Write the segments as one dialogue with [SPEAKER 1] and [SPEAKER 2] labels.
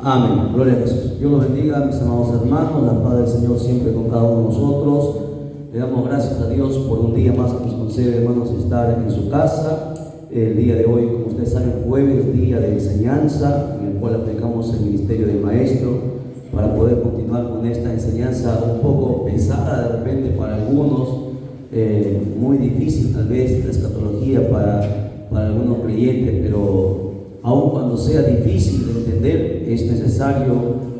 [SPEAKER 1] Amén. Gloria a Jesús. Dios los bendiga, mis amados hermanos. La paz del Señor siempre con cada uno de nosotros. Le damos gracias a Dios por un día más que nos concede, hermanos, estar en su casa. El día de hoy, como ustedes saben, jueves, día de enseñanza, en el cual aplicamos el ministerio del maestro para poder continuar con esta enseñanza un poco pesada de repente para algunos, muy difícil tal vez la escatología para algunos creyentes, pero aun cuando sea difícil de entender, es necesario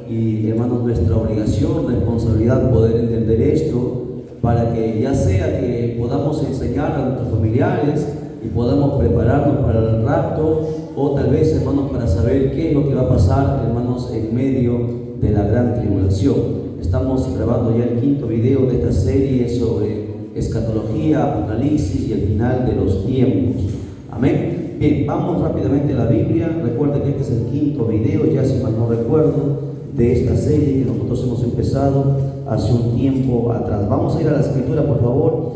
[SPEAKER 1] y, hermanos, nuestra obligación, responsabilidad poder entender esto para que ya sea que podamos enseñar a nuestros familiares y podamos prepararnos para el rapto, o tal vez, hermanos, para saber qué es lo que va a pasar, hermanos, en medio de la gran tribulación. Estamos grabando ya el quinto video de esta serie sobre escatología, apocalipsis y el final de los tiempos. Amén. Bien, vamos rápidamente a la Biblia. Recuerden que este es el quinto video, ya si mal no recuerdo, de esta serie que nosotros hemos empezado hace un tiempo atrás. Vamos a ir a la escritura, por favor.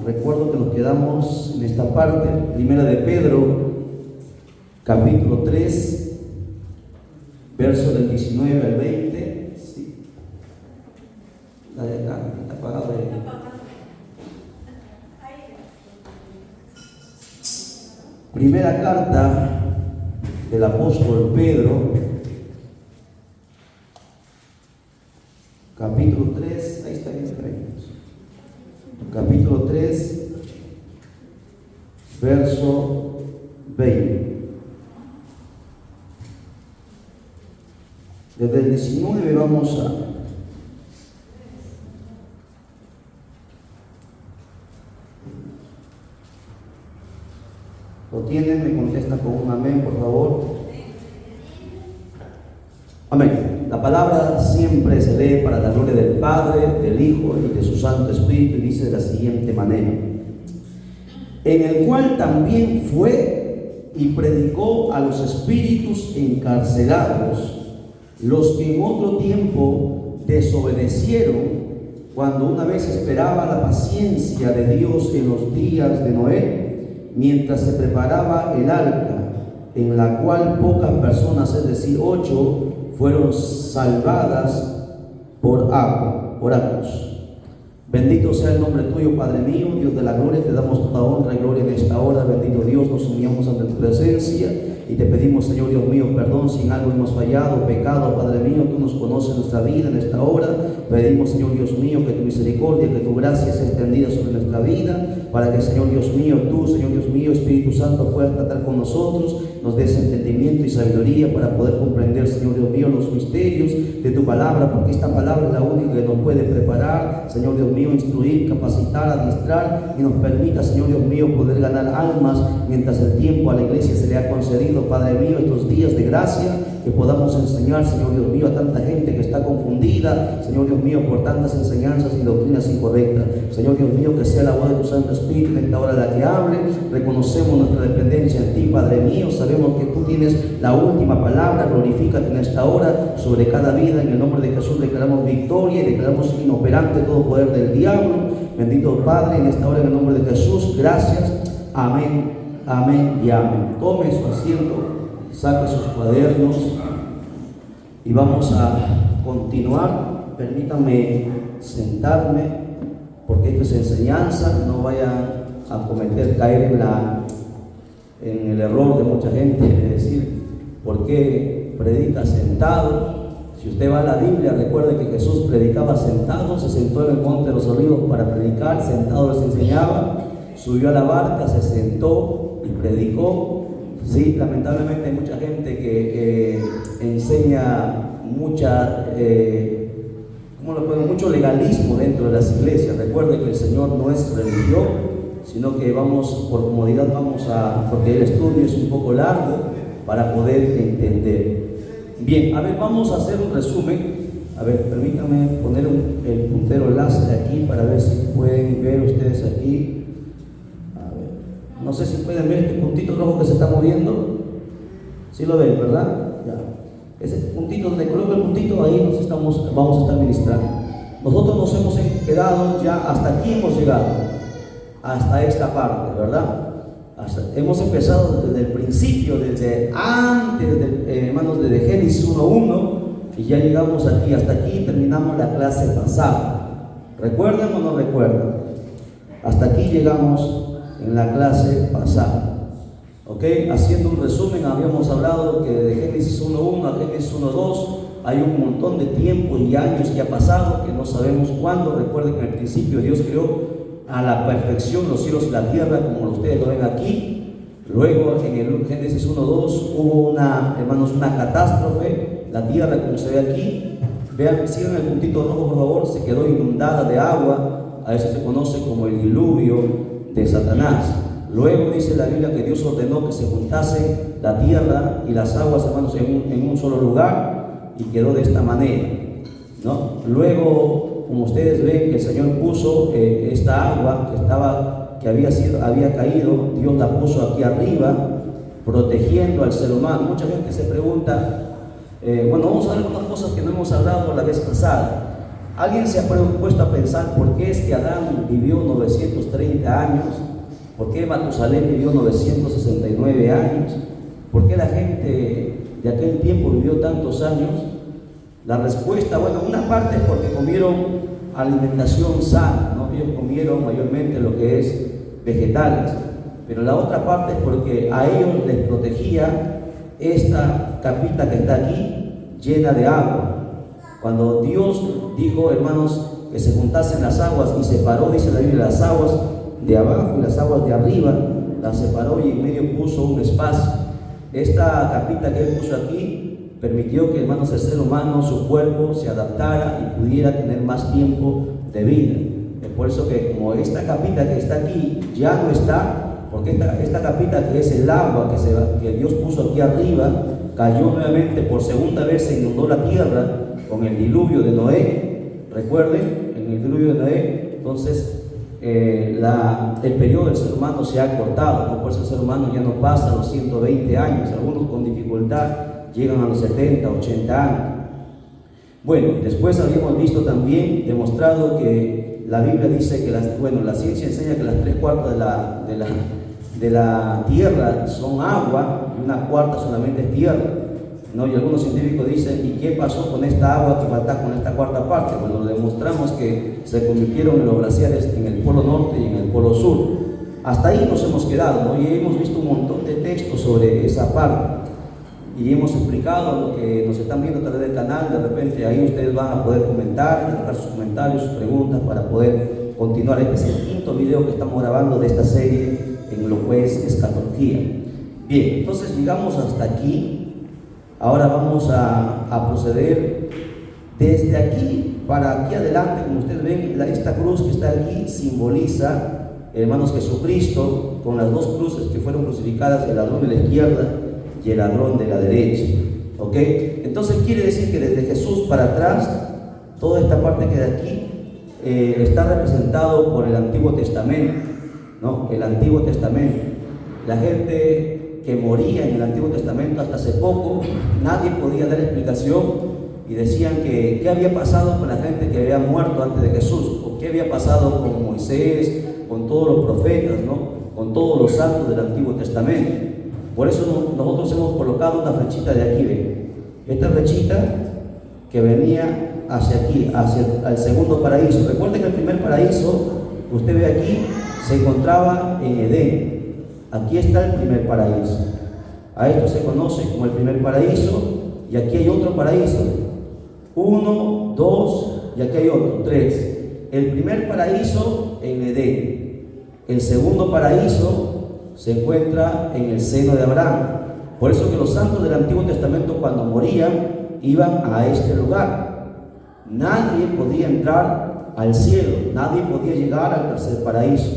[SPEAKER 1] Recuerdo que nos quedamos en esta parte, primera de Pedro, capítulo 3, verso del 19 al 20. Sí. La de acá, está apagada de... Primera carta del apóstol Pedro, capítulo 3, ahí está bien, capítulo 3, verso 20. Desde el 19 vamos a... ¿Lo tienen? Me contesta con un amén, por favor. Amén. La palabra siempre se lee para la gloria del Padre, del Hijo y de su Santo Espíritu, y dice de la siguiente manera: en el cual también fue y predicó a los espíritus encarcelados, los que en otro tiempo desobedecieron, cuando una vez esperaba la paciencia de Dios en los días de Noé, mientras se preparaba el arca, en la cual pocas personas, es decir, 8, fueron salvadas por agua, por aguas. Bendito sea el nombre tuyo, Padre mío, Dios de la gloria. Te damos toda honra y gloria en esta hora. Bendito Dios, nos humillamos ante tu presencia y te pedimos, Señor Dios mío, perdón si en algo hemos fallado, pecado, Padre mío. Tú nos conoces nuestra vida en esta hora. Pedimos, Señor Dios mío, que tu misericordia, que tu gracia sea extendida sobre nuestra vida, para que, Señor Dios mío, tú, Señor Dios mío, Espíritu Santo, puedas tratar con nosotros, nos des entendimiento y sabiduría para poder comprender, Señor Dios mío, los misterios de tu palabra, porque esta palabra es la única que nos puede preparar, Señor Dios mío, instruir, capacitar, adiestrar, y nos permita, Señor Dios mío, poder ganar almas mientras el tiempo a la iglesia se le ha concedido, Padre mío, estos días de gracia, que podamos enseñar, Señor Dios mío, a tanta gente que está confundida, Señor Dios mío, por tantas enseñanzas y doctrinas incorrectas. Señor Dios mío, que sea la voz de tu Santo Espíritu en esta hora la que hable. Reconocemos nuestra dependencia en ti, Padre mío. Sabemos que tú tienes la última palabra. Glorifícate en esta hora sobre cada vida. En el nombre de Jesús declaramos victoria y declaramos inoperante todo poder del diablo. Bendito Padre, en esta hora en el nombre de Jesús. Gracias. Amén, amén y amén. Tome su asiento, saque sus cuadernos y vamos a continuar. Permítanme sentarme, porque esto es enseñanza. No vayan a caer en el error de mucha gente de decir, ¿por qué predica sentado? Si usted va a la Biblia, recuerde que Jesús predicaba sentado, se sentó en el monte de los olivos para predicar, sentado les enseñaba, subió a la barca, se sentó y predicó. Sí, lamentablemente hay mucha gente que enseña mucho legalismo dentro de las iglesias. Recuerde que el Señor no es religión, sino que vamos por comodidad, porque el estudio es un poco largo para poder entender. Bien, a ver, vamos a hacer un resumen. A ver, permítanme poner el puntero láser aquí para ver si pueden ver ustedes aquí. A ver, no sé si pueden ver este puntito rojo que se está moviendo. ¿Sí lo ven, verdad? Ya. Ese puntito, donde coloco el puntito, ahí vamos a estar ministrando. Nosotros nos hemos quedado ya, hasta aquí hemos llegado, hasta esta parte, ¿verdad? Hemos empezado desde el principio, desde antes, hermanos, desde Génesis Génesis 1:1 y ya llegamos aquí. Hasta aquí terminamos la clase pasada. ¿Recuerdan o no recuerdan? Hasta aquí llegamos en la clase pasada. ¿Ok? Haciendo un resumen, habíamos hablado que de Génesis 1:1 a Génesis 1:2 hay un montón de tiempo y años que ha pasado, que no sabemos cuándo. Recuerden que en el principio Dios creó a la perfección los cielos y la tierra, como ustedes lo ven aquí. Luego en el Génesis 1:2 hubo hermanos, una catástrofe. La tierra, como se ve aquí, vean, sigan el puntito rojo por favor, se quedó inundada de agua. A eso se conoce como el diluvio de Satanás. Luego dice la Biblia que Dios ordenó que se juntase la tierra y las aguas, hermanos, en un solo lugar, y quedó de esta manera, ¿no? Luego, como ustedes ven, que el Señor puso esta agua que había caído, Dios la puso aquí arriba, protegiendo al ser humano. Mucha gente se pregunta, vamos a ver algunas cosas que no hemos hablado la vez pasada. ¿Alguien se ha puesto a pensar por qué es que Adán vivió 930 años? ¿Por qué Matusalén vivió 969 años? ¿Por qué la gente de aquel tiempo vivió tantos años? La respuesta, una parte es porque comieron alimentación sana, ¿no? Ellos comieron mayormente lo que es vegetales, pero la otra parte es porque a ellos les protegía esta capita que está aquí, llena de agua. Cuando Dios dijo, hermanos, que se juntasen las aguas y separó, dice la Biblia, las aguas de abajo y las aguas de arriba, las separó y en medio puso un espacio. Esta capita que Él puso aquí permitió que, hermanos, el ser humano, su cuerpo se adaptara y pudiera tener más tiempo de vida. Es por eso que como esta capita que está aquí ya no está, porque esta capita que es el agua que Dios puso aquí arriba, cayó nuevamente por segunda vez, se inundó la tierra con el diluvio de Noé. Recuerden, en el diluvio de Noé, entonces el periodo del ser humano se ha cortado, ¿no? Por eso el ser humano ya no pasa los 120 años, algunos con dificultad llegan a los 70, 80 años. Bueno, después habíamos visto también, demostrado que la Biblia dice que la ciencia enseña que las 3/4 de la tierra son agua y 1/4 solamente es tierra, ¿no? Y algunos científicos dicen, ¿y qué pasó con esta agua que falta con esta 1/4 parte? Bueno, demostramos que se convirtieron en los glaciares en el polo norte y en el polo sur. Hasta ahí nos hemos quedado, ¿no? Y hemos visto un montón de textos sobre esa parte y hemos explicado lo que nos están viendo a través del canal. De repente ahí ustedes van a poder comentar, dejar sus comentarios, sus preguntas para poder continuar. Este es el quinto video que estamos grabando de esta serie en lo que es escatología. Bien, entonces llegamos hasta aquí. Ahora vamos a proceder desde aquí para aquí adelante. Como ustedes ven, esta cruz que está aquí simboliza, hermanos, Jesucristo con las dos cruces que fueron crucificadas, el ladrón de la izquierda y el ladrón de la derecha. ¿Ok? Entonces quiere decir que desde Jesús para atrás, toda esta parte que de aquí está representado por el Antiguo Testamento, ¿no? El Antiguo Testamento. La gente que moría en el Antiguo Testamento hasta hace poco, nadie podía dar explicación y decían que qué había pasado con la gente que había muerto antes de Jesús, o qué había pasado con Moisés, con todos los profetas, ¿no? Con todos los santos del Antiguo Testamento. Por eso nosotros hemos colocado una flechita de aquí, ¿ven? Esta flechita que venía hacia aquí, hacia el segundo paraíso. Recuerden que el primer paraíso que usted ve aquí se encontraba en Edén. Aquí está el primer paraíso. A esto se conoce como el primer paraíso. Y aquí hay otro paraíso. 1, 2 y aquí hay otro, 3. El primer paraíso en Edén. El segundo paraíso se encuentra en el seno de Abraham. Por eso que los santos del Antiguo Testamento, cuando morían, iban a este lugar. Nadie podía entrar al cielo, nadie podía llegar al tercer paraíso,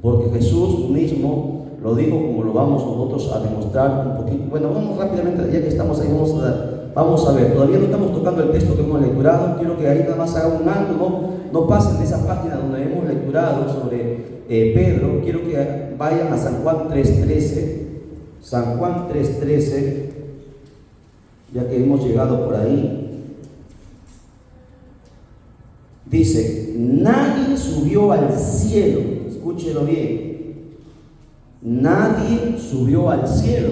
[SPEAKER 1] porque Jesús mismo lo dijo, como lo vamos nosotros a demostrar un poquito. Bueno, vamos rápidamente, ya que estamos ahí, vamos a ver. Todavía no estamos tocando el texto que hemos lecturado. Quiero que ahí nada más haga un alto, no pasen de esa página donde hemos lecturado sobre Pedro. Quiero que vayan a San Juan 3:13. San Juan 3:13, ya que hemos llegado por ahí. Dice, nadie subió al cielo, escúchelo bien. Nadie subió al cielo.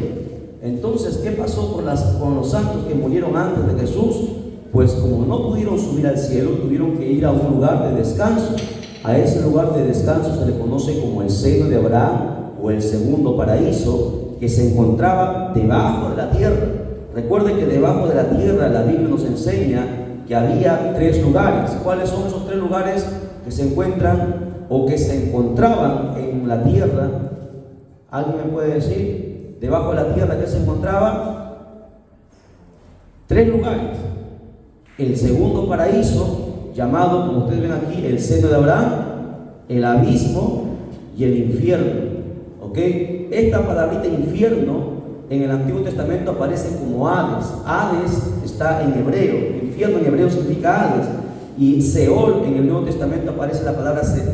[SPEAKER 1] Entonces, ¿qué pasó con los santos que murieron antes de Jesús? Pues como no pudieron subir al cielo, tuvieron que ir a un lugar de descanso. A ese lugar de descanso se le conoce como el seno de Abraham o el segundo paraíso, que se encontraba debajo de la tierra. Recuerde que debajo de la tierra la Biblia nos enseña que había 3 lugares. ¿Cuáles son esos 3 lugares que se encuentran o que se encontraban en la tierra? ¿Alguien me puede decir? Debajo de la tierra, ¿qué se encontraba? 3 lugares. El segundo paraíso, llamado, como ustedes ven aquí, el seno de Abraham, el abismo y el infierno. ¿Ok? Esta palabrita infierno en el Antiguo Testamento aparece como Hades. Hades está en hebreo. Infierno en hebreo significa Hades. Y Seol en el Nuevo Testamento aparece la palabra Seol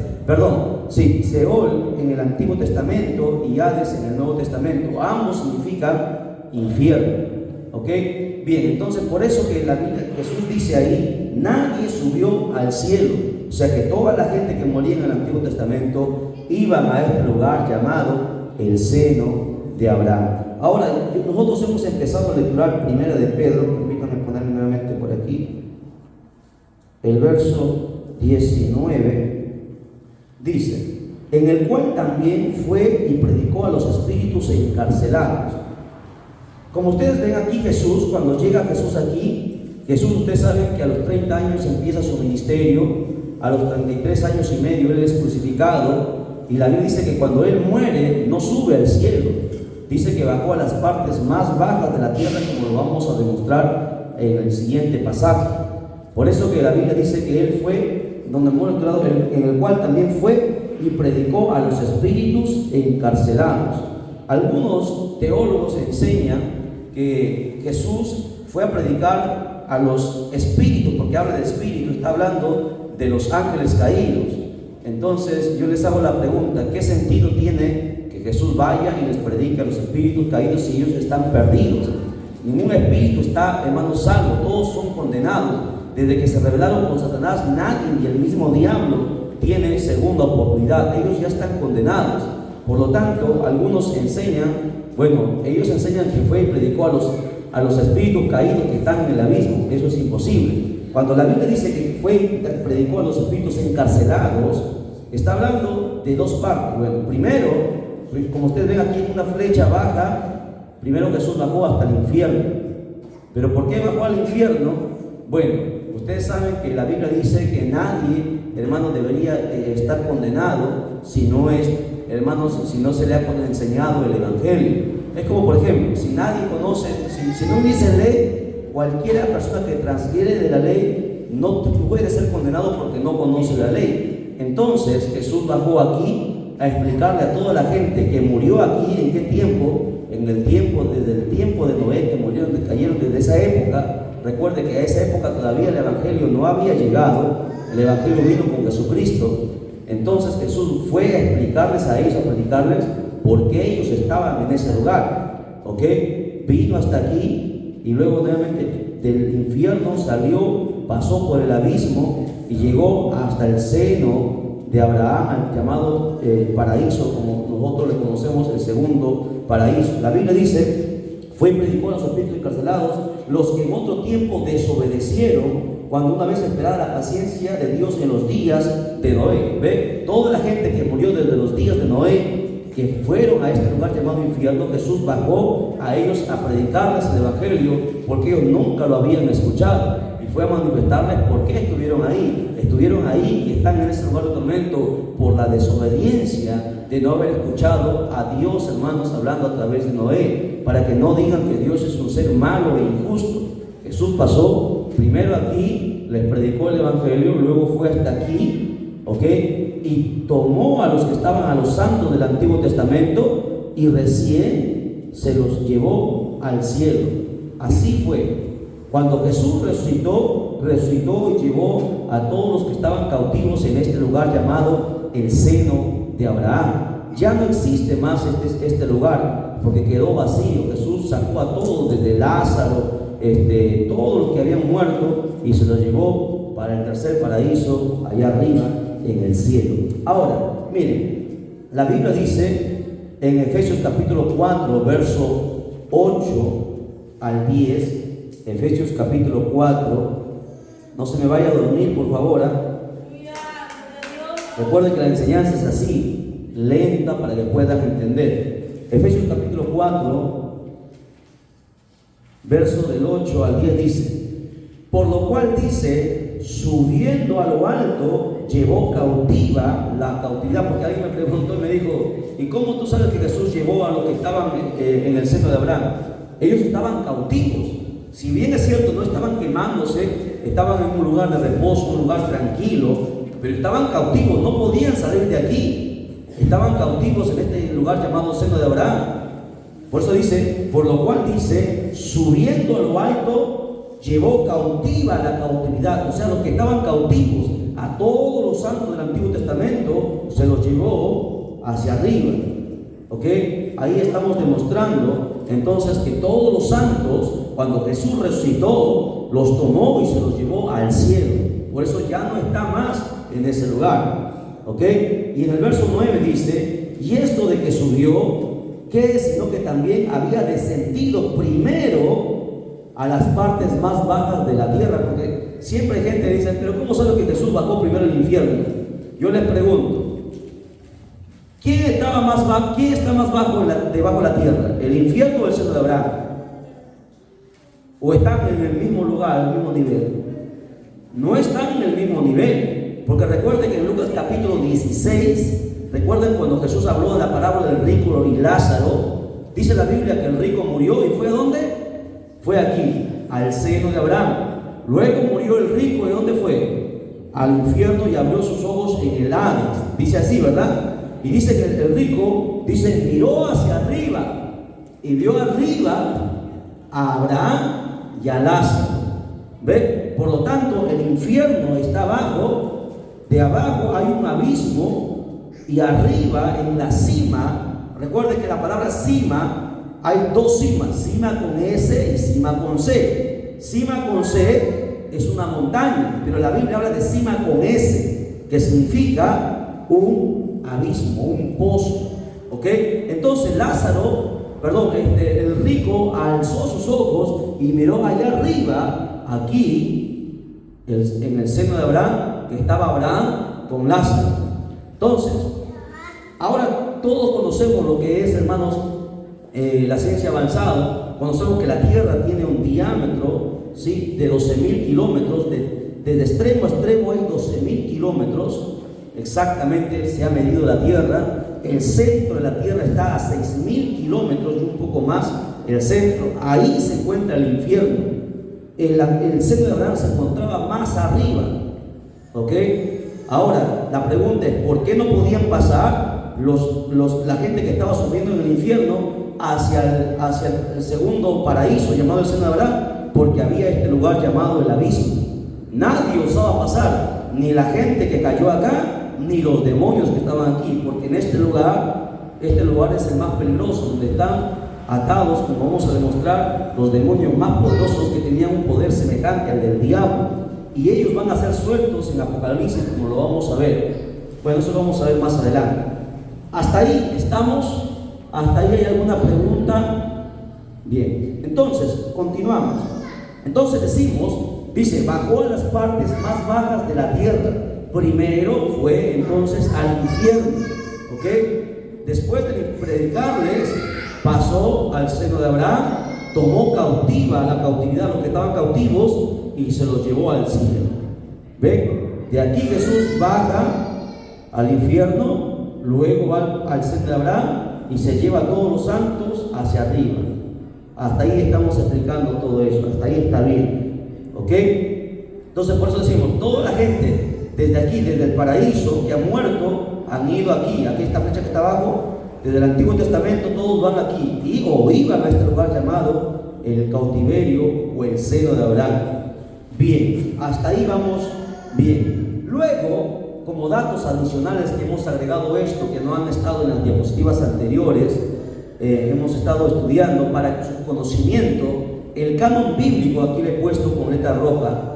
[SPEAKER 1] en el Antiguo Testamento y Hades en el Nuevo Testamento. Ambos significan infierno. ¿Ok? Bien, entonces por eso que la Biblia, Jesús dice ahí, nadie subió al cielo. O sea que toda la gente que moría en el Antiguo Testamento iban a este lugar llamado el seno de Abraham. Ahora, nosotros hemos empezado a lecturar Primera de Pedro. Permítanme ponerme nuevamente por aquí. El verso 19 dice: en el cual también fue y predicó a los espíritus encarcelados. Como ustedes ven aquí, Jesús, cuando llega Jesús aquí, Jesús, ustedes saben que a los 30 años empieza su ministerio, a los 33 años y medio Él es crucificado, y la Biblia dice que cuando Él muere, no sube al cielo, dice que bajó a las partes más bajas de la tierra, como lo vamos a demostrar en el siguiente pasaje. Por eso que la Biblia dice que Él fue, donde hemos estudiado, en el cual también fue y predicó a los espíritus encarcelados. Algunos teólogos enseñan que Jesús fue a predicar a los espíritus, porque habla de espíritu, está hablando de los ángeles caídos. Entonces yo les hago la pregunta: ¿qué sentido tiene que Jesús vaya y les predique a los espíritus caídos si ellos están perdidos? Ningún espíritu está, hermanos, salvo, todos son condenados. Desde que se rebelaron con Satanás, nadie, ni el mismo diablo, tiene segunda oportunidad. Ellos ya están condenados. Por lo tanto, algunos enseñan, ellos enseñan que fue y predicó a los espíritus caídos que están en el abismo. Eso es imposible. Cuando la Biblia dice que fue y predicó a los espíritus encarcelados, está hablando de 2 partes. Primero, como ustedes ven aquí en una flecha baja, primero Jesús bajó hasta el infierno. ¿Pero por qué bajó al infierno? Ustedes saben que la Biblia dice que nadie, hermanos, debería estar condenado si no es, hermanos, si no se le ha enseñado el Evangelio. Es como, por ejemplo, si nadie conoce, si no hubiese ley, cualquier persona que transgrede de la ley no puede ser condenado porque no conoce la ley. Entonces Jesús bajó aquí a explicarle a toda la gente que murió aquí, ¿en qué tiempo? Desde el tiempo de Noé, que murieron, que cayeron desde esa época. Recuerde que a esa época todavía el Evangelio no había llegado, el Evangelio vino con Jesucristo. Entonces Jesús fue a explicarles a ellos, a predicarles por qué ellos estaban en ese lugar. ¿Ok? Vino hasta aquí y luego nuevamente del infierno salió, pasó por el abismo y llegó hasta el seno de Abraham, llamado paraíso, como nosotros le conocemos, el segundo paraíso. La Biblia dice: fue y predicó a los espíritus encarcelados, los que en otro tiempo desobedecieron, cuando una vez esperaba la paciencia de Dios en los días de Noé. ¿Ve? Toda la gente que murió desde los días de Noé, que fueron a este lugar llamado infierno, Jesús bajó a ellos a predicarles el Evangelio, porque ellos nunca lo habían escuchado, y fue a manifestarles por qué estuvieron ahí. Estuvieron ahí y están en ese lugar de tormento por la desobediencia de no haber escuchado a Dios, hermanos, hablando a través de Noé, para que no digan que Dios es un ser malo e injusto. Jesús pasó primero aquí, les predicó el Evangelio, luego fue hasta aquí, ¿ok? Y tomó a los que estaban, a los santos del Antiguo Testamento, y recién se los llevó al cielo. Así fue. Cuando Jesús resucitó y llevó a todos los que estaban cautivos en este lugar llamado el seno de Abraham. Ya no existe más este lugar, porque quedó vacío. Jesús sacó a todos, desde Lázaro, todos los que habían muerto, y se los llevó para el tercer paraíso, allá arriba en el cielo. Ahora, miren, la Biblia dice en Efesios capítulo 4, verso 8 al 10, Efesios capítulo 4. No se me vaya a dormir, por favor. Recuerden que la enseñanza es así, lenta para que puedan entender. Efesios capítulo 4, verso del 8 al 10 dice: por lo cual dice, subiendo a lo alto, llevó cautiva la cautividad. Porque alguien me preguntó y me dijo: ¿y cómo tú sabes que Jesús llevó a los que estaban en el seno de Abraham? Ellos estaban cautivos. Si bien es cierto, no estaban quemándose, estaban en un lugar de reposo, un lugar tranquilo, pero estaban cautivos, no podían salir de aquí. Estaban cautivos en este lugar llamado seno de Abraham. Por eso dice, por lo cual dice, subiendo a lo alto, llevó cautiva la cautividad. O sea, los que estaban cautivos, a todos los santos del Antiguo Testamento, se los llevó hacia arriba. ¿Ok? Ahí estamos demostrando entonces que todos los santos, cuando Jesús resucitó, los tomó y se los llevó al cielo. Por eso ya no está más en ese lugar. ¿Ok? Y en el verso 9 dice: y esto de que subió, ¿qué es? Sino que también había descendido primero a las partes más bajas de la tierra. Porque siempre hay gente que dice: pero ¿cómo sabe que Jesús bajó primero al infierno? Yo les pregunto, ¿quién está más bajo debajo de la tierra? ¿El infierno o el seno de Abraham? ¿O están en el mismo lugar, en el mismo nivel? No están en el mismo nivel, porque recuerden que en Lucas capítulo 16, recuerden cuando Jesús habló de la parábola del rico y Lázaro, dice la Biblia que el rico murió y fue ¿a dónde? Fue aquí, al seno de Abraham. Luego murió el rico, ¿y dónde fue? Al infierno, y abrió sus ojos en el Hades. Dice así, ¿verdad? Y dice que el rico, dice, miró hacia arriba y vio arriba a Abraham y a Lázaro. ¿Ve? Por lo tanto, el infierno está abajo, de abajo hay un abismo, y arriba, en la cima, recuerden que la palabra cima, hay dos cimas, cima con S y cima con C. Cima con C es una montaña, pero la Biblia habla de cima con S, que significa un abismo, un pozo. ¿Ok? Entonces el rico alzó sus ojos y miró allá arriba, aquí, en el seno de Abraham, que estaba Abraham con Lázaro. Entonces, ahora todos conocemos lo que es, hermanos, la ciencia avanzada. Conocemos que la Tierra tiene un diámetro, ¿sí?, de 12.000 kilómetros. Desde extremo a extremo hay 12.000 kilómetros. Exactamente se ha medido la Tierra. El centro de la Tierra está a 6.000 kilómetros y un poco más el centro. Ahí se encuentra el infierno. El seno de Abraham se encontraba más arriba. ¿Ok? Ahora, la pregunta es: ¿por qué no podían pasar la gente que estaba sufriendo en el infierno hacia el segundo paraíso llamado el seno de Abraham? Porque había este lugar llamado el abismo. Nadie osaba pasar, ni la gente que cayó acá, ni los demonios que estaban aquí, porque en este lugar es el más peligroso, donde están atados, como vamos a demostrar, los demonios más poderosos que tenían un poder semejante al del diablo, y ellos van a ser sueltos en Apocalipsis, como lo vamos a ver. Bueno, eso lo vamos a ver más adelante. Hasta ahí estamos. ¿Hasta ahí hay alguna pregunta? Bien, entonces continuamos. Entonces dice, bajó a las partes más bajas de la tierra. Primero fue entonces al infierno. ¿Ok? Después de predicarles, pasó al seno de Abraham, tomó cautiva la cautividad, los que estaban cautivos, y se los llevó al cielo. ¿Ve? De aquí Jesús baja al infierno, luego va al seno de Abraham y se lleva a todos los santos hacia arriba. Hasta ahí estamos explicando todo eso, hasta ahí está bien. ¿Ok? Entonces, por eso decimos, toda la gente desde aquí, desde el paraíso, que ha muerto, han ido aquí esta flecha que está abajo. Desde el Antiguo Testamento todos van aquí o iban a este lugar llamado el cautiverio o el seno de Abraham. Bien, hasta ahí vamos bien. Luego, como datos adicionales que hemos agregado esto, que no han estado en las diapositivas anteriores, hemos estado estudiando para su conocimiento, el canon bíblico, aquí le he puesto con letra roja.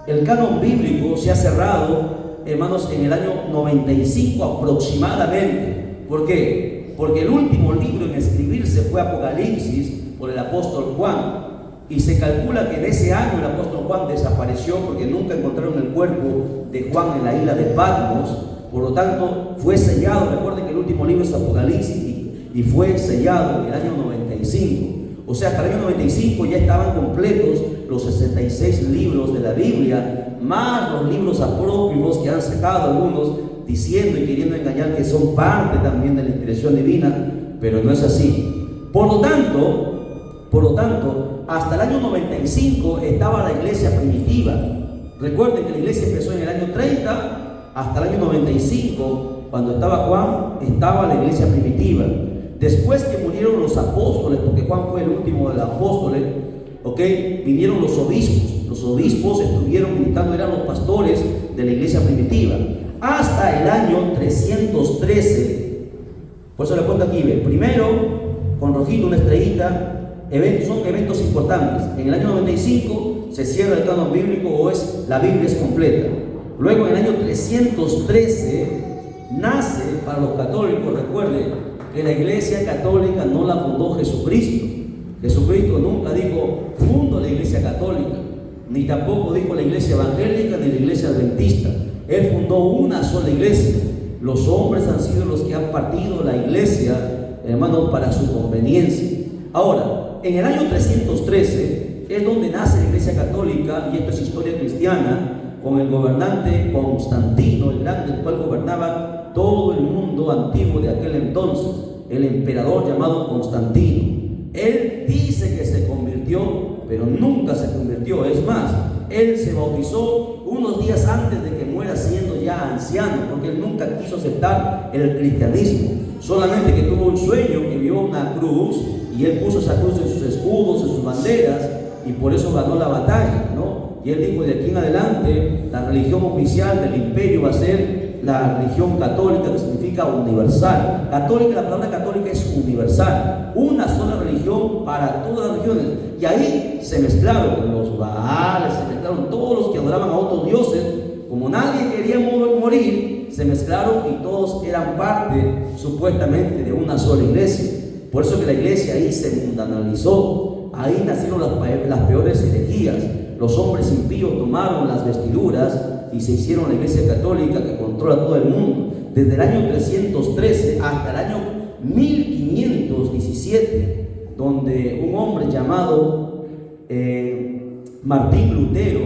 [SPEAKER 1] El canon bíblico se ha cerrado, hermanos, en el año 95 aproximadamente. ¿Por qué? Porque el último libro en escribirse fue Apocalipsis, por el apóstol Juan. Y se calcula que en ese año el apóstol Juan desapareció porque nunca encontraron el cuerpo de Juan en la isla de Patmos. Por lo tanto, fue sellado. Recuerden que el último libro es Apocalipsis y fue sellado en el año 95. O sea, hasta el año 95 ya estaban completos los 66 libros de la Biblia, más los libros apócrifos que han sacado algunos diciendo y queriendo engañar que son parte también de la inspiración divina, pero no es así. Por lo tanto, hasta el año 95 estaba la iglesia primitiva. Recuerden que la iglesia empezó en el año 30, hasta el año 95, cuando estaba Juan, estaba la iglesia primitiva. Después que murieron los apóstoles, porque Juan fue el último de los apóstoles, vinieron los obispos. Los obispos estuvieron militando, eran los pastores de la iglesia primitiva. Hasta el año 313, por eso le cuento aquí, primero, con rojito, una estrellita, son eventos importantes. En el año 95 se cierra el canon bíblico, la Biblia es completa. Luego en el año 313 nace para los católicos. Recuerden que la iglesia católica no la fundó Jesucristo. Jesucristo nunca dijo fundo la iglesia católica, ni tampoco dijo la iglesia evangélica ni la iglesia adventista. Él fundó una sola iglesia. Los hombres han sido los que han partido la iglesia, hermanos, para su conveniencia. Ahora, en el año 313 es donde nace la iglesia católica, y esto es historia cristiana, con el gobernante Constantino el Grande, el cual gobernaba todo el mundo antiguo de aquel entonces, el emperador llamado Constantino. Él dice que se convirtió, pero nunca se convirtió. Es más, él se bautizó unos días antes de que muera, siendo ya anciano, porque él nunca quiso aceptar el cristianismo. Solamente que tuvo un sueño, que vio una cruz, y él puso esa cruz en sus escudos, en sus banderas, y por eso ganó la batalla, ¿no? Y él dijo: de aquí en adelante la religión oficial del imperio va a ser la religión católica, que significa universal. Católica, la palabra católica es universal, una sola religión para todas las religiones. Y ahí se mezclaron los Baales, se mezclaron todos los que adoraban a otros dioses. Como nadie quería morir, se mezclaron y todos eran parte supuestamente de una sola iglesia. Por eso que la iglesia ahí se mundanalizó. Ahí nacieron las peores herejías. Los hombres impíos tomaron las vestiduras y se hicieron la iglesia católica que controla todo el mundo. Desde el año 313 hasta el año 1517, donde un hombre llamado Martín Lutero,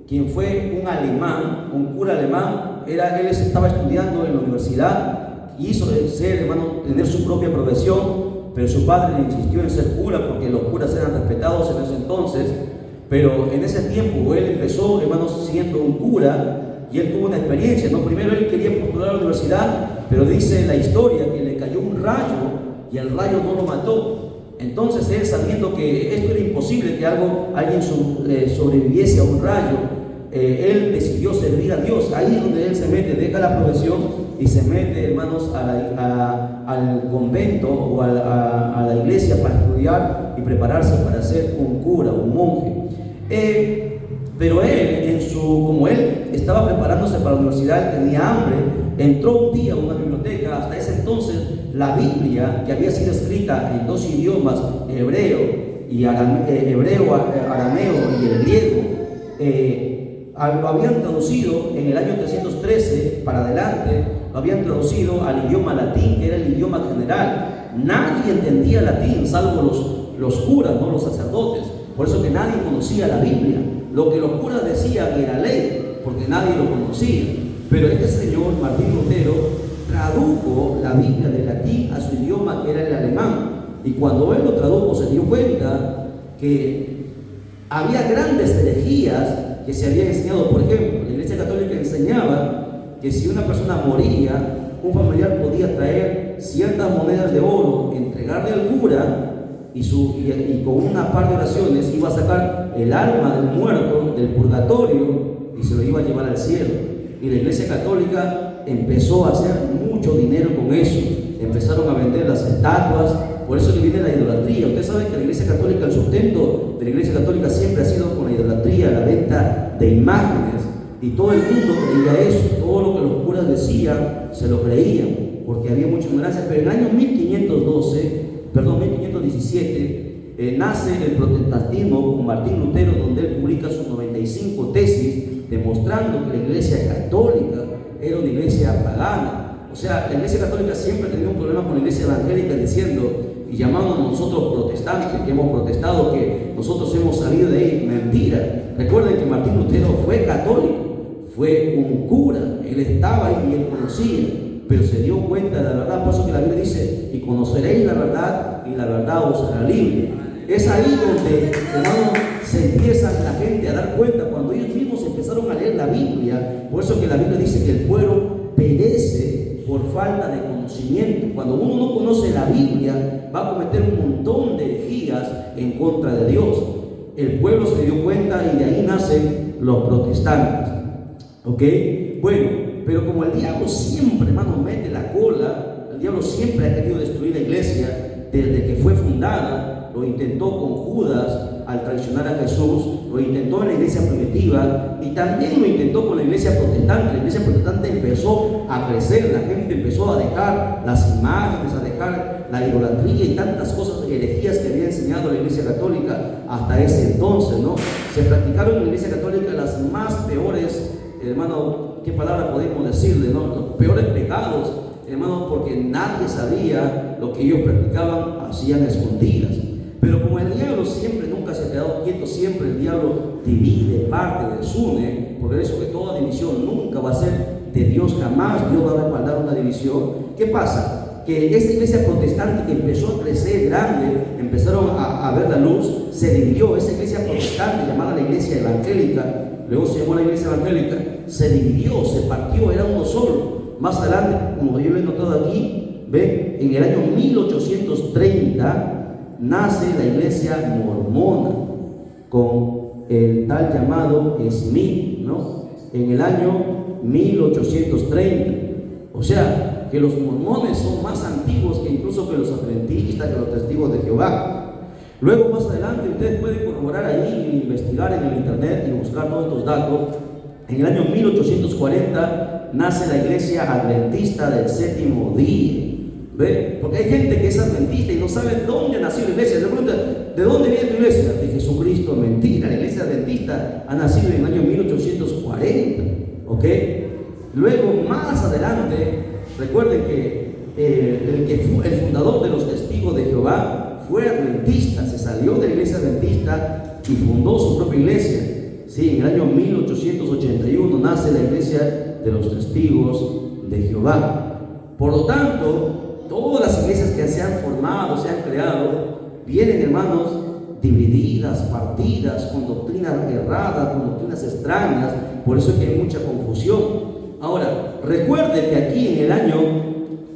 [SPEAKER 1] quien fue un alemán, un cura alemán, él estaba estudiando en la universidad, quiso ser, hermano, tener su propia profesión, pero su padre le insistió en ser cura porque los curas eran respetados en ese entonces. Pero en ese tiempo él empezó, hermanos, siendo un cura, y él tuvo una experiencia, ¿no? Primero él quería postular a la universidad, pero dice la historia que le cayó un rayo y el rayo no lo mató. Entonces él, sabiendo que esto era imposible, que alguien sobreviviese a un rayo, él decidió servir a Dios. Ahí es donde él se mete, deja la profesión y se mete, hermanos, al convento o a la iglesia para estudiar y prepararse para ser un cura, un monje. Pero él, como él estaba preparándose para la universidad, tenía hambre, entró un día a una biblioteca. Hasta ese entonces la Biblia, que había sido escrita en dos idiomas, arameo y el griego, lo habían traducido en el año 313 para adelante, lo habían traducido al idioma latín, que era el idioma general. Nadie entendía latín, salvo los curas, no los sacerdotes. Por eso que nadie conocía la Biblia. Lo que los curas decían era ley, porque nadie lo conocía. Pero este señor, Martín Lutero, tradujo la Biblia del latín a su idioma, que era el alemán. Y cuando él lo tradujo, se dio cuenta que había grandes herejías que se habían enseñado. Por ejemplo, la Iglesia Católica enseñaba que si una persona moría, un familiar podía traer ciertas monedas de oro, entregarle al cura, y con una par de oraciones iba a sacar el alma del muerto del purgatorio y se lo iba a llevar al cielo. Y la Iglesia Católica empezó a hacer mucho dinero con eso. Empezaron a vender las estatuas. Por eso que viene la idolatría. Ustedes saben que la Iglesia Católica, el sustento de la Iglesia Católica siempre ha sido con la idolatría, la venta de imágenes. Y todo el mundo creía eso. Todo lo que los curas decían se lo creían, porque había mucha ignorancia. Pero en el año 1517, nace el protestantismo con Martín Lutero, donde él publica sus 95 tesis, demostrando que la iglesia católica era una iglesia pagana. O sea, la iglesia católica siempre tenía un problema con la iglesia evangélica, diciendo y llamándonos nosotros protestantes, que hemos protestado, que nosotros hemos salido de ahí. Mentira. Recuerden que Martín Lutero fue católico, fue un cura, él estaba ahí y él conocía, pero se dio cuenta de la verdad. Por eso que la Biblia dice: y conoceréis la verdad, y la verdad os hará libre. Es ahí donde, hermano, se empieza la gente a dar cuenta, cuando ellos mismos empezaron a leer la Biblia. Por eso que la Biblia dice que el pueblo perece por falta de conocimiento. Cuando uno no conoce la Biblia, va a cometer un montón de herejías en contra de Dios. El pueblo se dio cuenta y de ahí nacen los protestantes. ¿Ok? Bueno, pero como el diablo siempre, hermano, mete la cola, el diablo siempre ha querido destruir la iglesia desde que fue fundada. Lo intentó con Judas al traicionar a Jesús, lo intentó en la iglesia primitiva y también lo intentó con la iglesia protestante. La iglesia protestante empezó a crecer, la gente empezó a dejar las imágenes, a dejar la idolatría y tantas cosas, herejías que había enseñado la iglesia católica hasta ese entonces, ¿no? Se practicaron en la iglesia católica las más peores, hermano, ¿qué palabra podemos decirle, no? Los peores pecados, hermano, porque nadie sabía lo que ellos practicaban, hacían escondidas. Pero como el diablo siempre, nunca se ha quedado quieto, siempre el diablo divide, parte, desune, porque eso que toda división nunca va a ser de Dios, jamás Dios va a respaldar una división. ¿Qué pasa? Que esta iglesia protestante que empezó a crecer grande, empezaron a ver la luz, se dividió. Esa iglesia protestante llamada la iglesia evangélica, luego se llamó la iglesia evangélica, se dividió, se partió, era uno solo. Más adelante, como yo lo he notado aquí, ve, en el año 1830 nace la iglesia mormona con el tal llamado Smith, ¿no? En el año 1830. O sea, que los mormones son más antiguos que incluso que los adventistas, que los testigos de Jehová. Luego, más adelante, ustedes pueden corroborar ahí, investigar en el internet y buscar todos estos datos. En el año 1840 nace la iglesia adventista del séptimo día. ¿Ve? Porque hay gente que es adventista y no sabe dónde nació la iglesia. Le preguntan: ¿de dónde viene tu iglesia? De Jesucristo. Mentira, la iglesia adventista ha nacido en el año 1840. ¿Ok? Luego, más adelante, recuerden que el fundador de los testigos de Jehová fue adventista, se salió de la iglesia adventista y fundó su propia iglesia. Sí, en el año 1881 nace la iglesia de los testigos de Jehová. Por lo tanto, todas las iglesias que se han formado, se han creado, vienen, hermanos, divididas, partidas, con doctrinas erradas, con doctrinas extrañas. Por eso es que hay mucha confusión. Ahora, recuerden que aquí en el año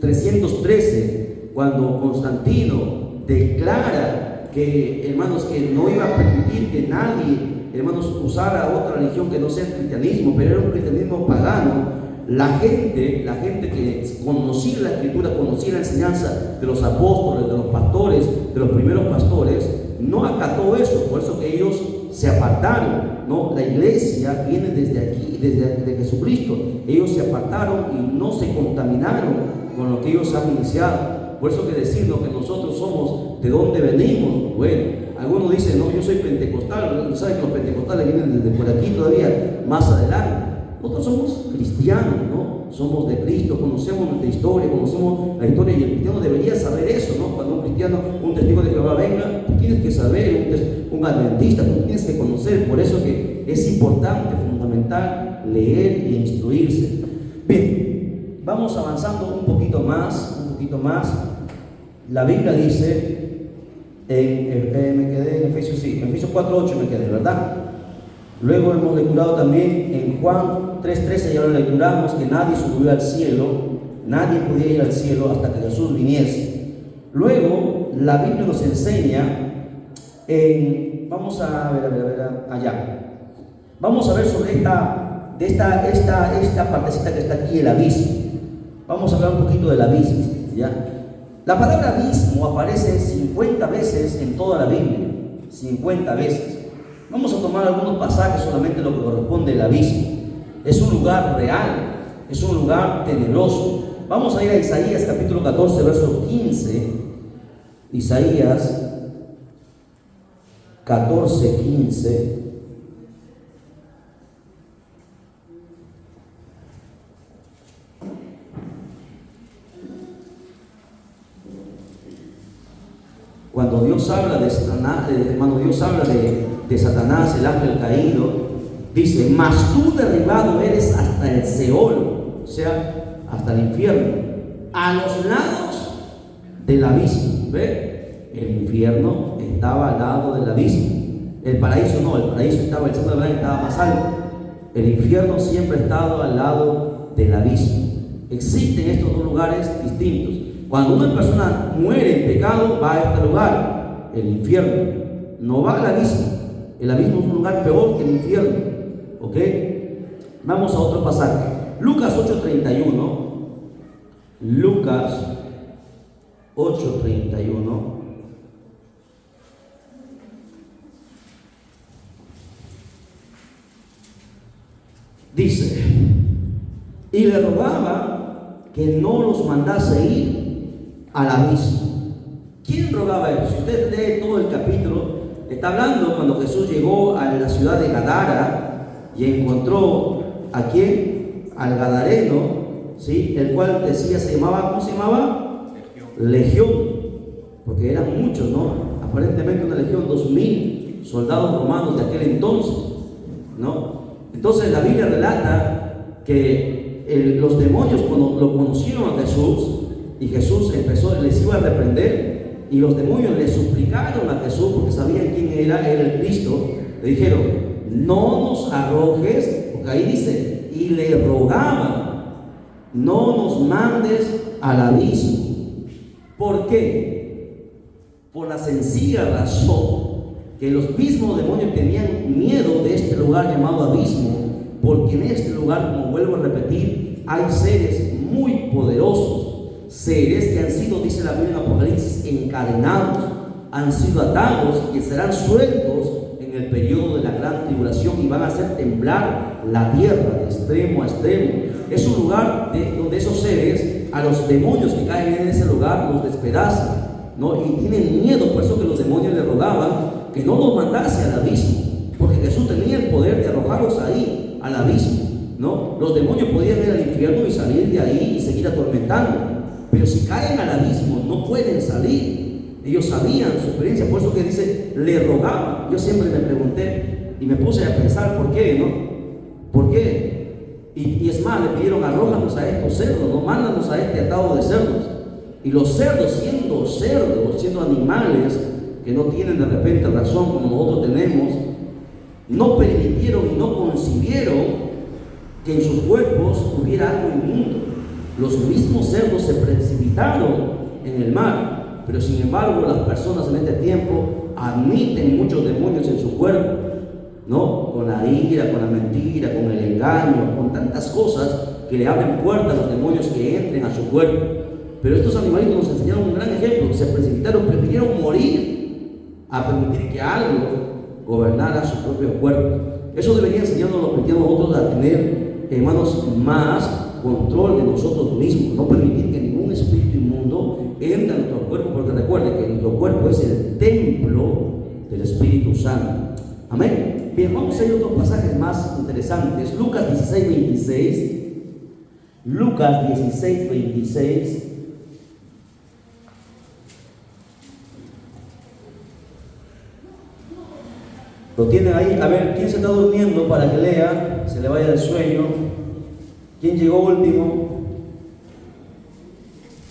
[SPEAKER 1] 313, cuando Constantino declara que, hermanos, que no iba a permitir que nadie, hermanos, usara otra religión que no sea el cristianismo, pero era un cristianismo pagano. La gente que conocía la escritura, conocía la enseñanza de los apóstoles, de los pastores, de los primeros pastores, no acató eso. Por eso que ellos se apartaron, ¿no? La iglesia viene desde aquí, desde Jesucristo. Ellos se apartaron y no se contaminaron con lo que ellos han iniciado. Por eso que decirnos que nosotros somos, ¿de dónde venimos? Bueno, algunos dicen: no, yo soy pentecostal. ¿Saben que los pentecostales vienen desde por aquí todavía más adelante? Nosotros somos cristianos, ¿no? Somos de Cristo, conocemos nuestra historia, conocemos la historia, y el cristiano debería saber eso, ¿no? Cuando un cristiano, un testigo de Jehová venga, tú tienes que saber, un adventista, tú tienes que conocer. Por eso que es importante, fundamental, leer e instruirse. Bien, vamos avanzando un poquito más. La Biblia dice, me quedé en Efesios 4:8 me quedé, ¿verdad? Luego hemos lecturado también en Juan 3:13, ya lo lecturamos, que nadie subió al cielo, nadie podía ir al cielo hasta que Jesús viniese. Luego la Biblia nos enseña vamos a ver allá. Vamos a ver sobre esta partecita que está aquí, el abismo. Vamos a hablar un poquito del abismo, ¿ya? La palabra abismo aparece 50 veces en toda la Biblia, 50 veces. Vamos a tomar algunos pasajes, solamente lo que corresponde al abismo. Es un lugar real, es un lugar tenebroso. Vamos a ir a Isaías capítulo 14, verso 15. Isaías 14:15. Cuando Dios habla de Satanás, de Satanás, el ángel caído, dice: mas tú derribado eres hasta el Seol, o sea, hasta el infierno, a los lados del abismo. ¿Ve? El infierno estaba al lado del abismo. El paraíso no, el paraíso estaba, el centro de Abraham estaba más alto. El infierno siempre ha estado al lado del abismo. Existen estos dos lugares distintos. Cuando una persona muere en pecado, va a este lugar, el infierno. No va al abismo. El abismo es un lugar peor que el infierno. ¿Ok? Vamos a otro pasaje. Lucas 8:31. Lucas 8:31. Dice: y le rogaba que no los mandase ir al abismo. ¿Quién rogaba eso? Si usted lee todo el capítulo, está hablando cuando Jesús llegó a la ciudad de Gadara y encontró a quién, al gadareno, ¿sí? El cual decía, se llamaba, ¿cómo se llamaba? Legión, porque eran muchos, ¿no? Aparentemente una legión, 2000 soldados romanos de aquel entonces, ¿no? Entonces la Biblia relata que los demonios, cuando lo conocieron a Jesús, y Jesús les iba a reprender, y los demonios le suplicaron a Jesús, porque sabían quién era el Cristo, le dijeron: no nos arrojes, porque ahí dice, y le rogaban, no nos mandes al abismo. ¿Por qué? Por la sencilla razón que los mismos demonios tenían miedo de este lugar llamado abismo, porque en este lugar, como vuelvo a repetir, hay seres muy poderosos, seres que han sido, dice la Biblia en Apocalipsis, encadenados, han sido atados y que serán sueltos en el periodo de la gran tribulación y van a hacer temblar la tierra de extremo a extremo. Es un lugar donde esos seres, a los demonios que caen en ese lugar, los despedazan, ¿no? Y tienen miedo. Por eso que los demonios le rogaban que no los mandase al abismo, porque Jesús tenía el poder de arrojarlos ahí, al abismo, ¿no? Los demonios podían ir al infierno y salir de ahí y seguir atormentando, pero si caen al abismo no pueden salir. Ellos sabían su experiencia, por eso que dice, le rogaban. Yo siempre me pregunté y me puse a pensar, ¿por qué, no? ¿Por qué? Y es más, le pidieron: arrójanos a estos cerdos, no, mándanos a este atado de cerdos. Y los cerdos, siendo animales que no tienen de repente razón como nosotros tenemos, no permitieron y no concibieron que en sus cuerpos hubiera algo inmundo. Los mismos cerdos se precipitaron en el mar, pero sin embargo las personas en este tiempo admiten muchos demonios en su cuerpo, ¿no? Con la ira, con la mentira, con el engaño, con tantas cosas que le abren puertas a los demonios que entren a su cuerpo. Pero estos animalitos nos enseñaron un gran ejemplo: se precipitaron, prefirieron morir a permitir que algo gobernara su propio cuerpo. Eso debería enseñarnos a los cristianos nosotros a tener, hermanos, más control de nosotros mismos, no permitir que ningún espíritu inmundo entre a nuestro cuerpo, porque recuerde que nuestro cuerpo es el templo del Espíritu Santo. Amén. Bien, vamos a ir a otros pasajes más interesantes. Lucas 16:26. Lucas 16:26. Lo tienen ahí. A ver, ¿quién se está durmiendo para que lea? Se le vaya el sueño. ¿Quién llegó último?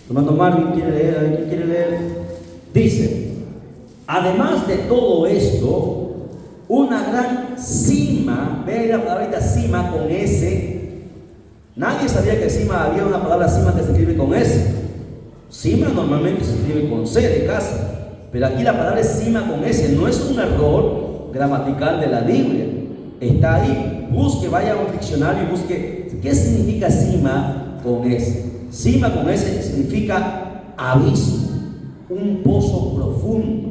[SPEAKER 1] Hermano Marvin, ¿quiere leer? A ver, ¿quién quiere leer? Dice: además de todo esto, una gran cima, vean la palabrita cima con S. Nadie sabía que cima había una palabra cima que se escribe con S. Cima normalmente se escribe con C de casa, pero aquí la palabra es cima con S. No es un error gramatical de la Biblia, está ahí. Busque, vaya a un diccionario y busque qué significa cima con S. Cima con S significa abismo, un pozo profundo.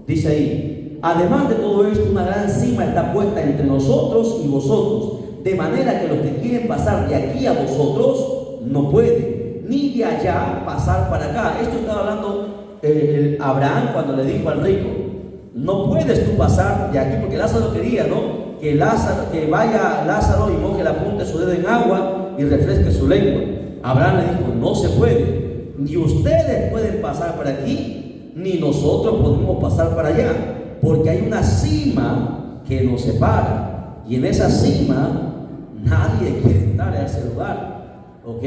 [SPEAKER 1] Dice ahí: además de todo esto, una gran cima está puesta entre nosotros y vosotros, de manera que los que quieren pasar de aquí a vosotros no pueden, ni de allá pasar para acá. Esto estaba hablando Abraham cuando le dijo al rico, no puedes tú pasar de aquí, porque Lázaro quería, ¿no? Que vaya Lázaro y moje la punta de su dedo en agua y refresque su lengua. Abraham le dijo, no se puede, ni ustedes pueden pasar para aquí, ni nosotros podemos pasar para allá, porque hay una cima que nos separa, y en esa cima nadie quiere entrar a ese lugar, ¿ok?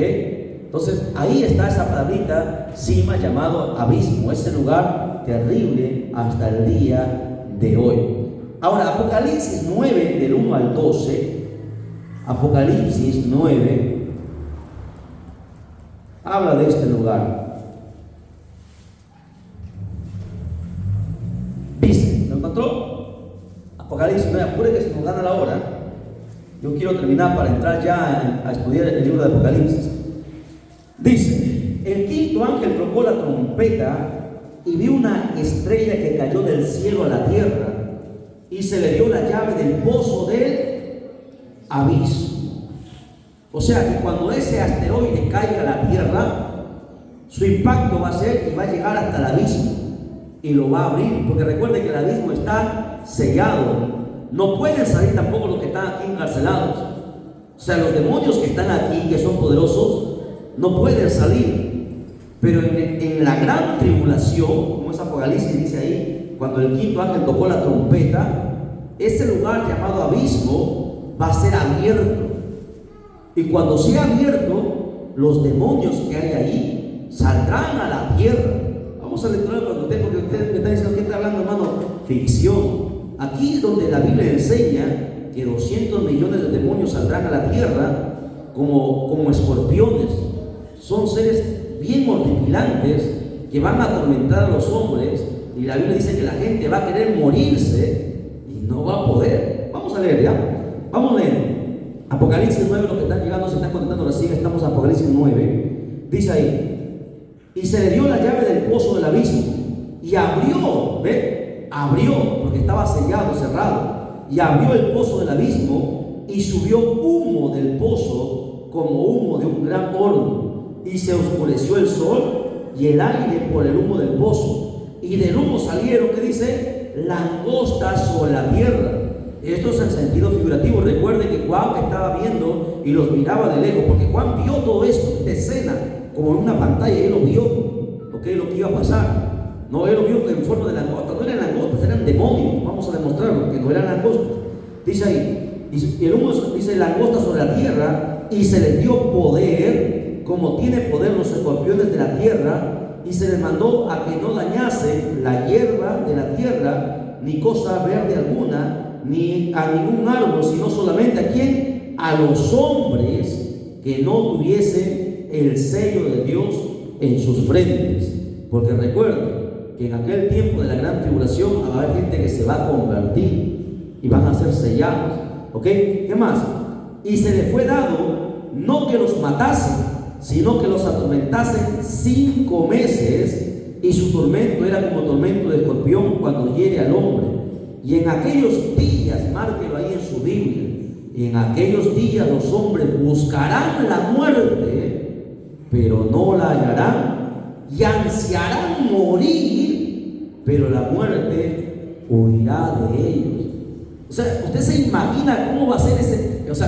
[SPEAKER 1] Entonces ahí está esa palabrita, cima, llamado abismo, ese lugar terrible hasta el día de hoy. Ahora, Apocalipsis 9, del 1 al 12, Apocalipsis 9, habla de este lugar. Dice, ¿lo encontró? Apocalipsis 9, apure que se nos gana la hora. Yo quiero terminar para entrar ya a estudiar el libro de Apocalipsis. Dice, el quinto ángel tocó la trompeta y vi una estrella que cayó del cielo a la tierra, y se le dio la llave del pozo del abismo. O sea que cuando ese asteroide caiga a la tierra, su impacto va a ser y va a llegar hasta el abismo y lo va a abrir, porque recuerden que el abismo está sellado, no pueden salir tampoco los que están aquí encarcelados. O sea, los demonios que están aquí, que son poderosos, no pueden salir. Pero en la gran tribulación, como es Apocalipsis dice ahí, cuando el quinto ángel tocó la trompeta, ese lugar llamado abismo va a ser abierto. Y cuando sea abierto, los demonios que hay ahí saldrán a la tierra. Vamos a lecturar para usted, porque usted me está diciendo que está hablando, hermano, ficción. Aquí es donde la Biblia enseña que 200 millones de demonios saldrán a la tierra como escorpiones. Son seres bien horripilantes que van a atormentar a los hombres, y la Biblia dice que la gente va a querer morirse y no va a poder. Vamos a leer ya. Vamos a leer Apocalipsis 9, los que están llegando se están conectando recién, estamos en Apocalipsis 9. Dice ahí, y se le dio la llave del pozo del abismo, y abrió, ¿ve? Abrió, porque estaba sellado, cerrado, y abrió el pozo del abismo, y subió humo del pozo como humo de un gran horno, y se oscureció el sol y el aire por el humo del pozo, y del humo salieron, ¿qué dice? Langostas sobre la tierra. Esto es en sentido figurativo. Recuerden que Juan estaba viendo y los miraba de lejos, porque Juan vio todo esto, esta escena, como en una pantalla, y él lo vio, lo que iba a pasar. No, él lo vio en forma de langostas, no eran langostas, eran demonios. Vamos a demostrarlo, que no eran langostas. Dice ahí, y el humo dice langostas sobre la tierra, y se les dio poder, como tiene poder los escorpiones de la tierra, y se les mandó a que no dañase la hierba de la tierra, ni cosa verde alguna, ni a ningún árbol, sino solamente a quién, a los hombres que no tuviesen el sello de Dios en sus frentes. Porque recuerden que en aquel tiempo de la gran tribulación va a haber gente que se va a convertir y van a ser sellados. ¿Ok? ¿Qué más? Y se le fue dado no que los matasen, sino que los atormentasen 5 meses, y su tormento era como tormento de escorpión cuando hiere al hombre. Y en aquellos días, márquelo ahí en su Biblia, en aquellos días los hombres buscarán la muerte, pero no la hallarán, y ansiarán morir, pero la muerte huirá de ellos. O sea, usted se imagina cómo va a ser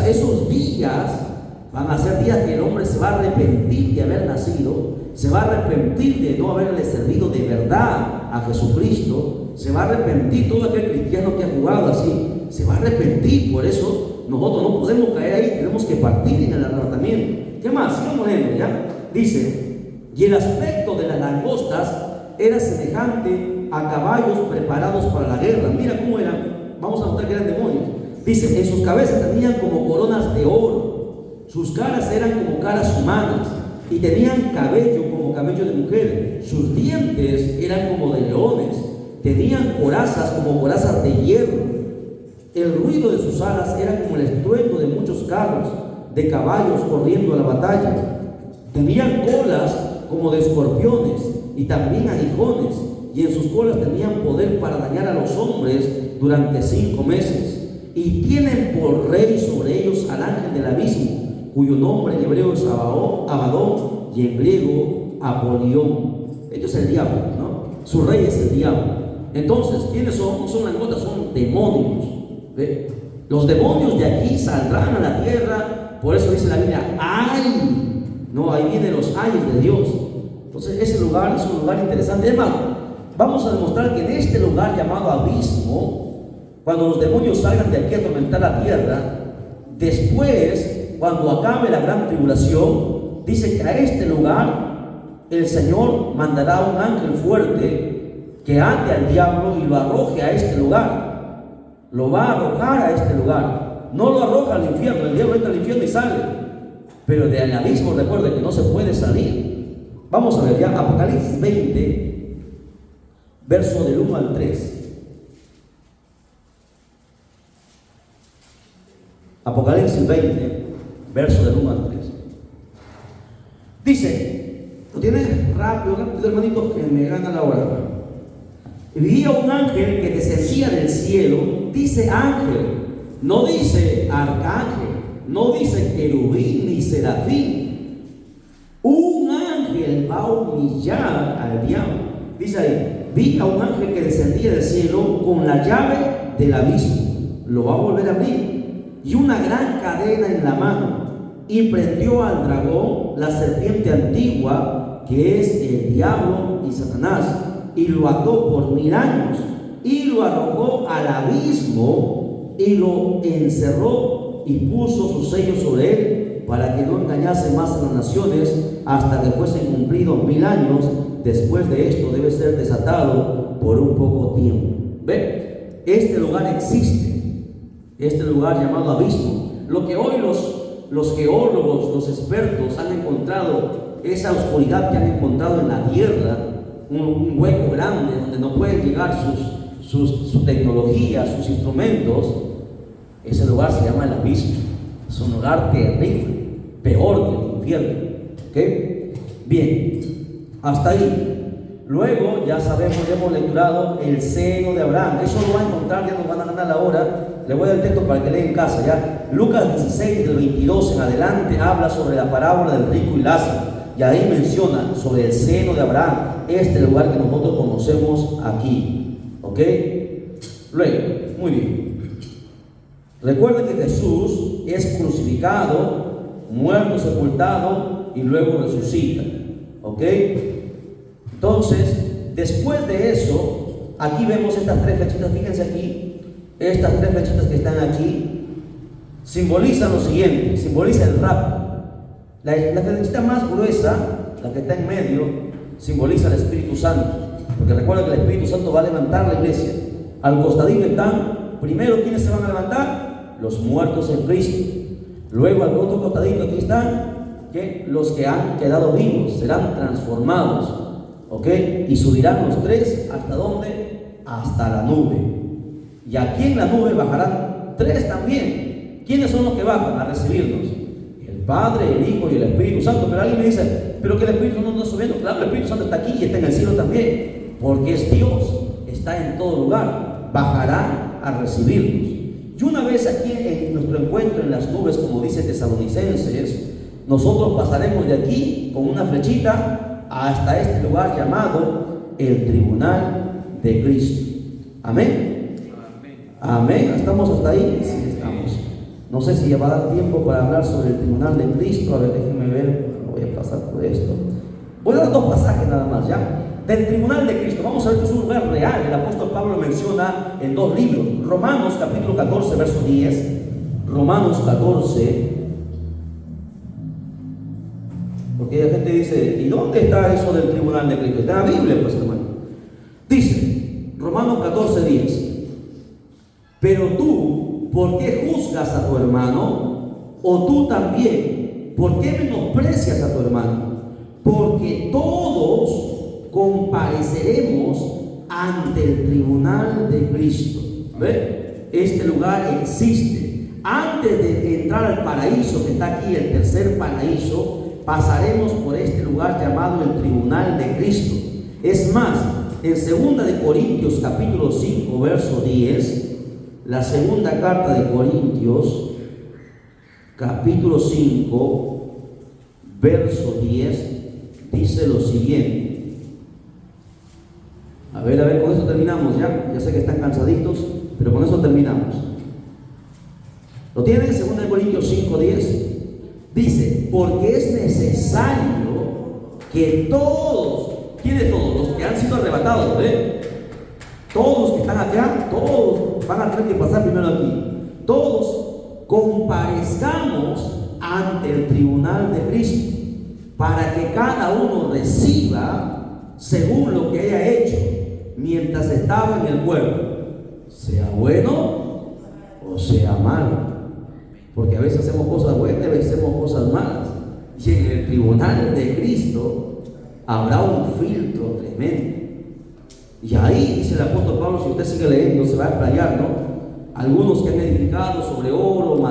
[SPEAKER 1] esos días. Van a ser días que el hombre se va a arrepentir de haber nacido, se va a arrepentir de no haberle servido de verdad a Jesucristo, se va a arrepentir todo aquel cristiano que ha jugado así, se va a arrepentir. Por eso nosotros no podemos caer ahí, tenemos que partir en el arrebatamiento. ¿Qué más? Sigamos leyendo, ¿ya? Dice, y el aspecto de las langostas era semejante a caballos preparados para la guerra. Mira cómo eran, vamos a notar que eran demonios. Dice, en sus cabezas tenían como coronas de oro, sus caras eran como caras humanas, y tenían cabello como cabello de mujer, sus dientes eran como de leones, tenían corazas como corazas de hierro, el ruido de sus alas era como el estruendo de muchos carros de caballos corriendo a la batalla, tenían colas como de escorpiones y también aguijones, y en sus colas tenían poder para dañar a los hombres durante 5 meses, y tienen por rey sobre ellos al ángel del abismo, cuyo nombre en hebreo es Abadón y en griego Apolión. Esto es el diablo, ¿no? Su rey es el diablo. Entonces, ¿quiénes son? No son langostas, son demonios. ¿Ve? Los demonios de aquí saldrán a la tierra. Por eso dice la Biblia, ¡ay! No, ahí vienen los ayes de Dios. Entonces, ese lugar es un lugar interesante. Hermano, vamos a demostrar que en este lugar llamado abismo, cuando los demonios salgan de aquí a atormentar la tierra, después, cuando acabe la gran tribulación, dice que a este lugar el Señor mandará un ángel fuerte que ate al diablo y lo arroje a este lugar. Lo va a arrojar a este lugar. No lo arroja al infierno. El diablo entra al infierno y sale. Pero del abismo, recuerde que no se puede salir. Vamos a ver ya Apocalipsis 20, verso del 1 al 3. Apocalipsis 20, verso del 1 al 3. Dice, ¿lo tienes? Rápido, hermanito, que me gana la hora. Vi a un ángel que descendía del cielo. Dice ángel, no dice arcángel, no dice querubín ni serafín. Un ángel va a humillar al diablo. Dice ahí, vi a un ángel que descendía del cielo con la llave del abismo. Lo va a volver a abrir. Y una gran cadena en la mano. Y prendió al dragón, la serpiente antigua, que es el diablo y Satanás, y lo ató por 1000 años, y lo arrojó al abismo, y lo encerró, y puso su sello sobre él, para que no engañase más a las naciones, hasta que fuesen cumplidos 1000 años. Después de esto debe ser desatado por un poco tiempo. ¿Ve? Este lugar existe, este lugar llamado abismo. Lo que hoy los geólogos, los expertos han encontrado, esa oscuridad que han encontrado en la tierra, un hueco grande donde no pueden llegar su tecnología, sus instrumentos. Ese lugar se llama el abismo. Es un lugar terrible, peor que el infierno. ¿Okay? Bien, hasta ahí. Luego ya sabemos, ya hemos lecturado el seno de Abraham. Eso lo van a encontrar, ya nos van a ganar la hora. Le voy a dar el texto para que lea en casa ya. Lucas 16, del 22 en adelante, habla sobre la parábola del rico y Lázaro. Y ahí menciona sobre el seno de Abraham, este lugar que nosotros conocemos aquí. ¿Ok? Luego, muy bien. Recuerden que Jesús es crucificado, muerto, sepultado y luego resucita. ¿Ok? Entonces, después de eso, aquí vemos estas 3 flechitas. Fíjense aquí. Estas 3 flechitas que están aquí simbolizan lo siguiente, simboliza el rapto. La flechita más gruesa, la que está en medio, simboliza el Espíritu Santo, porque recuerda que el Espíritu Santo va a levantar la iglesia. Al costadito están, primero, ¿quiénes se van a levantar? Los muertos en Cristo. Luego al otro costadito aquí están, ¿qué? Los que han quedado vivos, serán transformados, ¿ok? Y subirán los 3, ¿hasta dónde? Hasta la nube. Y aquí en la nube bajarán 3 también. ¿Quiénes son los que bajan a recibirnos? El Padre, el Hijo y el Espíritu Santo. Pero alguien me dice, pero que el Espíritu Santo no está subiendo. Claro, el Espíritu Santo está aquí y está en el cielo también, porque es Dios, está en todo lugar. Bajará a recibirnos. Y una vez aquí en nuestro encuentro en las nubes, como dice Tesalonicenses, nosotros pasaremos de aquí con una flechita hasta este lugar llamado el tribunal de Cristo. Amén. Amén. ¿Estamos hasta ahí? Sí, estamos. No sé si ya va a dar tiempo para hablar sobre el tribunal de Cristo. A ver, déjenme ver. Voy a pasar por esto. Voy a dar 2 pasajes nada más, ¿ya? Del tribunal de Cristo. Vamos a ver que es un lugar real. El apóstol Pablo menciona en 2 libros. Romanos capítulo 14, verso 10. Romanos 14. Porque la gente dice, ¿y dónde está eso del tribunal de Cristo? Está en la Biblia, pues, hermano. Dice, Romanos 14, 10. Pero tú, ¿por qué juzgas a tu hermano? O tú también, ¿por qué menosprecias a tu hermano? Porque todos compareceremos ante el tribunal de Cristo. ¿Ve? Este lugar existe. Antes de entrar al paraíso, que está aquí, el tercer paraíso, pasaremos por este lugar llamado el tribunal de Cristo. Es más, en 2 de Corintios capítulo 5, verso 10, la segunda carta de Corintios, capítulo 5, verso 10, dice lo siguiente. A ver, con eso terminamos ya. Ya sé que están cansaditos, pero con eso terminamos. ¿Lo tienen? 2 Corintios 5:10. Dice, porque es necesario que todos, ¿quiénes todos? Los que han sido arrebatados, todos los que están acá, todos van a tener que pasar primero aquí. Todos comparezcamos ante el tribunal de Cristo, para que cada uno reciba según lo que haya hecho mientras estaba en el cuerpo, sea bueno o sea malo. Porque a veces hacemos cosas buenas y a veces hacemos cosas malas. Y en el tribunal de Cristo habrá un filtro tremendo. Y ahí dice el apóstol Pablo, si usted sigue leyendo, se va a explayar, ¿no? Algunos que han edificado sobre oro,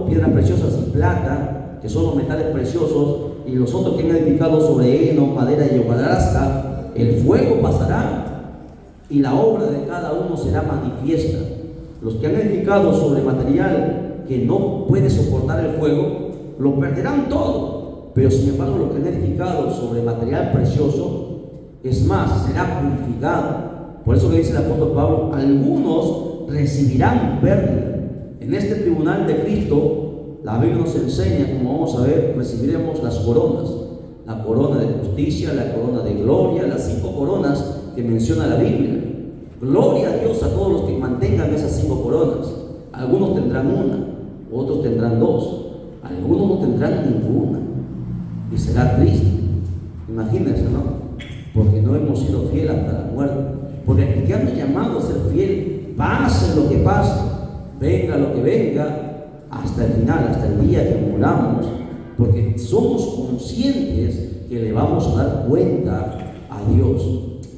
[SPEAKER 1] piedras preciosas y plata, que son los metales preciosos, y los otros que han edificado sobre heno, madera y hojarasca, el fuego pasará y la obra de cada uno será manifiesta. Los que han edificado sobre material que no puede soportar el fuego, lo perderán todo. Pero sin embargo, los que han edificado sobre material precioso, es más, será purificado. Por eso que dice el apóstol Pablo, algunos recibirán pérdida. En este tribunal de Cristo, la Biblia nos enseña, como vamos a ver, recibiremos las coronas. La corona de justicia, la corona de gloria, las 5 coronas que menciona la Biblia. Gloria a Dios a todos los que mantengan esas 5 coronas. Algunos tendrán una, otros tendrán 2, algunos no tendrán ninguna. Y será triste. Imagínense, ¿no? Porque no hemos sido fieles hasta la muerte. Porque el que hemos llamado a ser fiel, pase lo que pase, venga lo que venga, hasta el final, hasta el día que muramos, porque somos conscientes que le vamos a dar cuenta a Dios.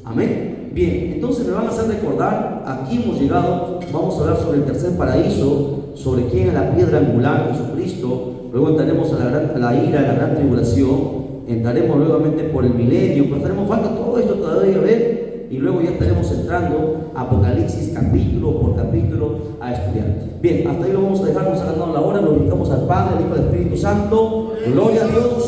[SPEAKER 1] Amén. Bien, entonces me van a hacer recordar, aquí hemos llegado, vamos a hablar sobre el tercer paraíso, sobre quién es la piedra angular, Jesucristo. Luego entraremos a la ira, a la gran tribulación, entraremos nuevamente por el milenio, pero estaremos falta todo esto todavía a ver, y luego ya estaremos entrando Apocalipsis capítulo por capítulo a estudiar. Bien, hasta ahí lo vamos a dejar, nos ha ganado la hora, glorificamos al Padre, al Hijo y al Espíritu Santo. Gloria a Dios.